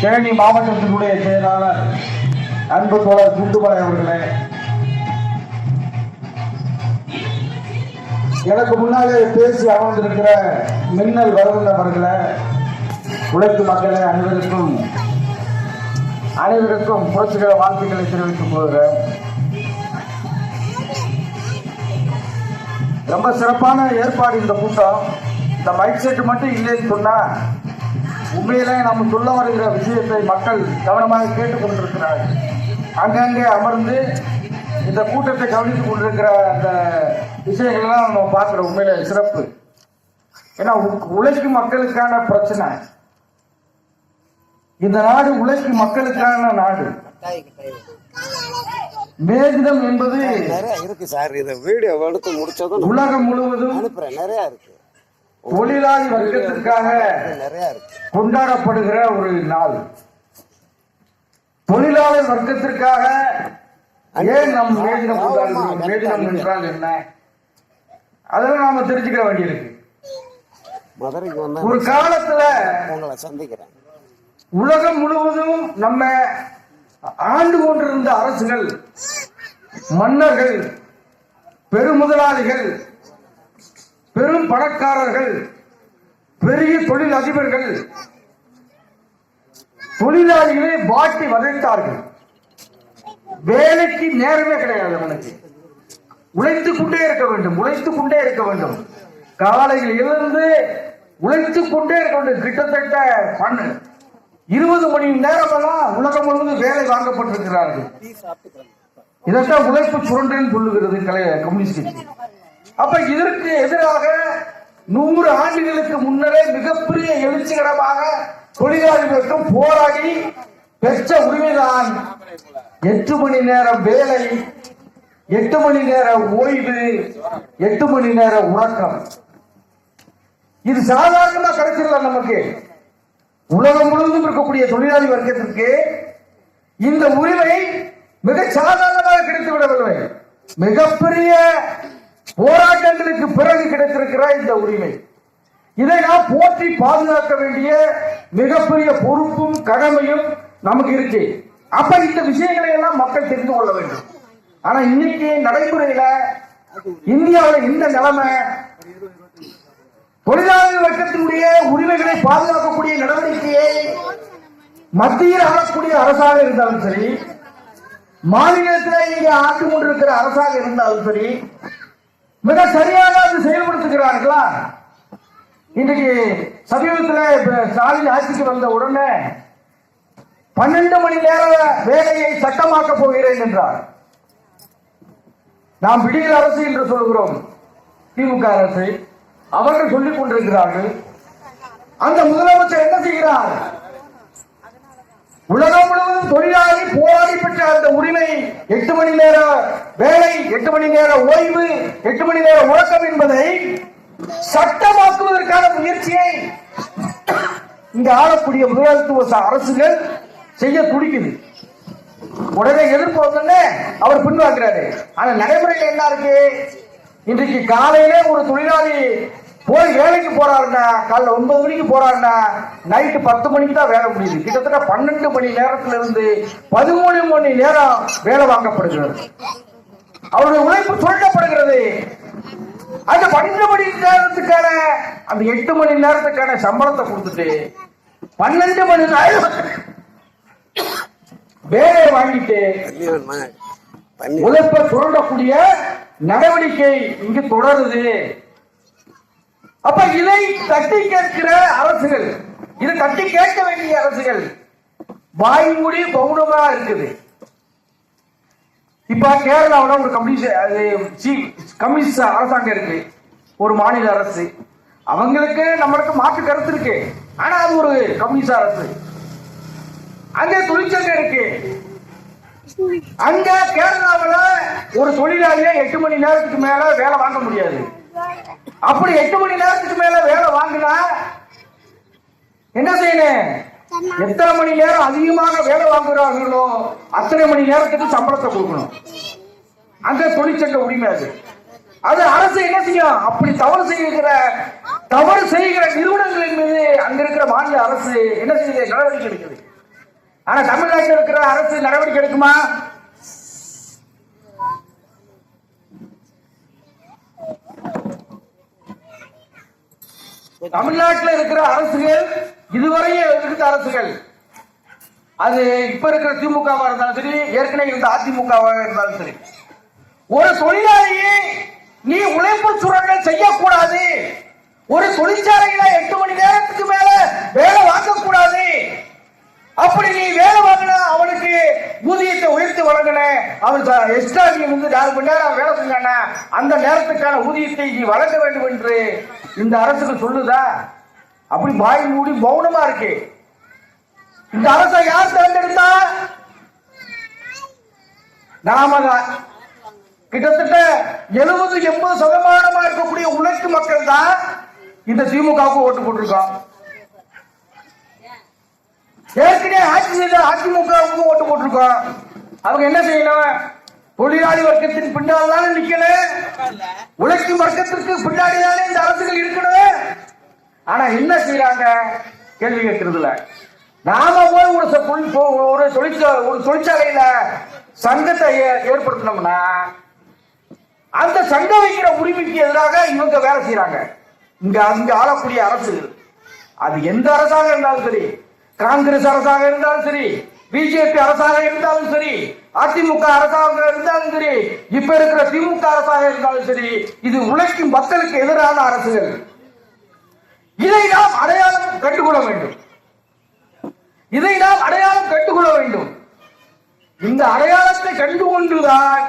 தேனி மாவட்டத்தினுடைய செயலாளர் அன்பு தோழர் குண்டுமலை அவர்களே, எனக்கு முன்னாலே பேசி அமர்ந்திருக்கிற மின்னல் வரவுள்ள அவர்களே, உழைக்கும் மக்களை அனைவருக்கும் புரட்சிகர வாழ்த்துக்களை தெரிவித்துக் கொள்கிறேன். ரொம்ப சிறப்பான ஏற்பாடு இந்த கூட்டம். இந்த மைக் செட் மட்டும் இல்லைன்னு சொன்னா உண்மையிலே நம்ம சொல்ல வருகிற விஷயத்தை மக்கள் கவனமாக கேட்டுக்கொண்டிருக்கிறார்கள். அங்கங்கே அமர்ந்து இந்த கூட்டத்தை கவனித்துக் கொண்டிருக்கிற அந்த விஷயங்கள்லாம் நம்ம பார்க்கிறோம். உண்மையிலே சிறப்பு. ஏன்னா உழைக்கும் மக்களுக்கான பிரச்சனை. இந்த நாடு உழைக்கும் மக்களுக்கான நாடு. மேதினம் என்பது இருக்கு சார். இதை வீடியோ எடுத்து முடிச்சதும் உலகம் முழுவதும் நிறைய இருக்கு. தொழிலாளி வர்க்கத்திற்காக கொண்டாடப்படுகிற ஒரு நாள். தொழிலாளர் வர்க்கத்திற்காக ஏன் நம் மேதினம் கொண்டாடுகிறோம்? மேதினம் என்றால் என்ன? அதெல்லாம் நாம தெரிஞ்சுக்க வேண்டியிருக்கு. ஒரு காலத்துல உங்களை சந்திக்கிறேன். உலகம் முழுவதும் நம்ம ஆண்டு கொண்டிருந்த அரசுகள், மன்னர்கள், பெருமுதலாளிகள், பெரும் பணக்காரர்கள், பெரிய தொழில் அதிபர்கள் தொழிலாளிகளை வாட்டி வதைத்தார்கள். வேலைக்கு நேரமே கிடையாது. அவனுக்கு உழைத்துக் கொண்டே இருக்க வேண்டும், உழைத்துக் கொண்டே இருக்க வேண்டும். காலையில் இருந்து உழைத்துக் கொண்டே இருக்க வேண்டும். கிட்டத்தட்ட 20 மணி நேரம் எல்லாம் உலகம் முழுவதும் வேலை வாங்கப்பட்டிருக்கிறார்கள். இதற்காக உழைப்பு சுரண்டல் சொல்லுகிறது கம்யூனிஸ்ட் கட்சி. அப்ப இதற்கு எதிராக 100 ஆண்டுகளுக்கு முன்னரே மிகப்பெரிய எழுச்சிகரமாக தொழிலாளி வர்க்கம் போராடி பெற்ற உரிமைதான் 8 மணி நேரம் வேலை, 8 மணி நேர ஓய்வு, 8 மணி நேர உறக்கம். இது சாதாரணமா கிடைச்சிடல. நமக்கு உலகம் முழுவதும் இருக்கக்கூடிய தொழிலாளி வர்க்கத்திற்கு இந்த உரிமை மிக சாதாரணமாக கிடைத்து விடவில்லை. மிகப்பெரிய போராட்டங்களுக்கு பிறகு கிடைத்திருக்கிற இந்த உரிமை, இதை நாம் போற்றி பாதுகாக்க வேண்டிய மிகப்பெரிய பொறுப்பும் கடமையும் நமக்கு இருக்கு. அப்ப இந்த விஷயங்களை எல்லாம் மக்கள் தெரிந்து கொள்ள வேண்டும். ஆனா இன்னைக்கு நடைமுறையில இந்தியாவில் இந்த நிலைமை, தொழிலாளர் வர்க்கத்தினுடைய உரிமைகளை பாதுகாக்கக்கூடிய நடவடிக்கையை மத்தியில் ஆளக்கூடிய அரசாக இருந்தாலும் சரி, மாநிலத்தில் இங்கே ஆண்டு கொண்டிருக்கிற அரசாக இருந்தாலும் சரி, மிக சரியாக அது செயல்படுத்துகிறார்களா? இன்றைக்கு சமீபத்தில் ஸ்டாலின் ஆட்சிக்கு வந்த உடனே 12 மணி நேர வேலையை சட்டமாக்க போகிறேன் என்றார். நாம் விடியல் அரசு என்று சொல்கிறோம் திமுக அரசு. அவர்கள் சொல்லிக் கொண்டிருக்கிறார்கள். அந்த முதலமைச்சர் என்ன செய்கிறார்? உலகம் முழுவதும் தொழிலாளி போராடி பெற்ற அந்த உரிமை 8 மணி நேர வேலை, 8 மணி நேர ஓய்வு, 8 மணி நேர உறக்கம் என்பதை சட்டமாக்குவதற்கான முயற்சியை இங்க ஆளக்கூடிய முதலாளித்துவ அரசுகள் செய்ய துடிக்குது. உடனே எதிர்ப்பு வந்தோடனே அவர் பின்வாங்கிறாரு. ஆனா நடைமுறையில் என்ன இருக்கு? இன்றைக்கு காலையிலே ஒரு தொழிலாளி போய் வேலைக்கு போறாருன்னா, காலைல 9 மணிக்கு போறாருன்னா நைட்டு 10 மணிக்கு தான் வேலை முடியுது. கிட்டத்தட்ட 12 மணி நேரத்துல இருந்து 13 மணி நேரம் வேலை வாங்கப்படுகிறது. அவருடைய உழைப்பு சுரண்டப்படுகிறது. அந்த 12 மணி நேரத்துக்கான அந்த 8 மணி நேரத்துக்கான சம்பளத்தை கொடுத்துட்டு 12 மணி நேரம் வேலையை வாங்கிட்டு உழைப்பை சுரண்டக்கூடிய நடவடிக்கை இங்கு தொடருது. அப்ப இதை தட்டி கேட்கிற அரசுகள், இதை தட்டி கேட்க வேண்டிய அரசுகள் வாய்மொழி மௌனமா இருக்குது. இப்ப கேரளாவில் ஒரு கம்யூனிஸ்ட் அரசாங்கம் இருக்கு, ஒரு மாநில அரசு. அவங்களுக்கு நம்மளுக்கு மாற்று கருத்து இருக்கு. ஆனா அது ஒரு கம்யூனிஸ்ட் அரசு. அங்கே தொழிற்சங்கம் இருக்கு. அங்க கேரளாவில் ஒரு தொழிலாளியை 8 மணி நேரத்துக்கு மேல வேலை வாங்க முடியாது. அப்படி 8 மணி நேரத்துக்கு மேல வேலை வாங்கினா என்ன செய்யணும்? எத்தனை மணி நேரம் அதிகமாக வேலை வாங்குகிறார்களோ அத்தனை மணி நேரத்துக்கு சம்பளத்தை கொடுக்கணும். அந்த தொழிற்சங்க உரிமை அது. அது அரசு என்ன செய்யும்? அப்படி தவறு செய்கிற நிறுவனங்களின் மீது அங்க இருக்கிற மாநில அரசு என்ன செய்யுது? நடவடிக்கை எடுக்குது. ஆனா தமிழ்நாட்டில் இருக்கிற அரசு நடவடிக்கை எடுக்குமா? தமிழ்நாட்டில் இருக்கிற அரசுகள், இதுவரையும் இருக்கிற அரசுகள், அது இப்ப இருக்கிற திமுகவா இருந்தாலும் சரி, ஏற்கனவே இருந்த அதிமுகவா இருந்தாலும் சரி, ஒரு தொழிலாளியை நீ உழைப்பு சுரண்டல் செய்யக்கூடாது, ஒரு தொழிற்சாலையில 8 மணி நேரத்துக்கு மேல வேலை வாங்கக்கூடாது, அப்படி நீ வேலை வாங்கினா அவனுக்கு ஊதியத்தை உயர்த்தி வழங்கின, அவன் எக்ஸ்ட்ரா நீ வந்து 4 மணி நேரம் வேலை செஞ்சான அந்த நேரத்துக்கான ஊதியத்தை நீ வழங்க வேண்டும் என்று இந்த அரசுக்கு சொல்லுதா? அப்படி வாய் மூடி மௌனமா இருக்கு. இந்த அரசை யார் தேர்ந்தெடுத்தா? நாம தான். கிட்டத்தட்ட 70-80% இருக்கக்கூடிய உழைக்கும் மக்கள் தான் இந்த திமுகவுக்கு ஓட்டு போட்டிருக்கோம். ஏற்கனவே ஆட்சி செய்த அதிமுகவுக்கு ஓட்டு போட்டிருக்கோம். அவங்க என்ன செய்யணும்? தொழிலாளி வர்க்கத்தின் பின்னால் தானே நிக்கணும், உழைக்கும் வர்க்கத்திற்கு பின்னாடி தானே இந்த அரசுகள் இருக்கணும். ஆனா என்ன செய்யறாங்க? கேள்வி கேட்கறதுல நாம போய் ஒரு தொழிற்சாலையில சங்கத்தை ஏற்படுத்தினோம்னா அந்த சங்கம் வைக்கிற உரிமைக்கு எதிராக இவங்க வேலை செய்யறாங்க. அங்க ஆளக்கூடிய அரசு, அது எந்த அரசாக இருந்தாலும் சரி, காங்கிரஸ் அரசாக இருந்தாலும் சரி, பிஜேபி அரசாக இருந்தாலும் சரி, அதிமுக அரசாக இருந்தாலும் சரி, இப்ப இருக்கிற திமுக அரசாக இருந்தாலும் சரி, இது உழைக்கும் மக்களுக்கு எதிரான அரசுகள். இதை நாம் அடையாளம் கண்டுகொள்ள வேண்டும். இந்த அடையாளத்தை கண்டுகொண்டுதான்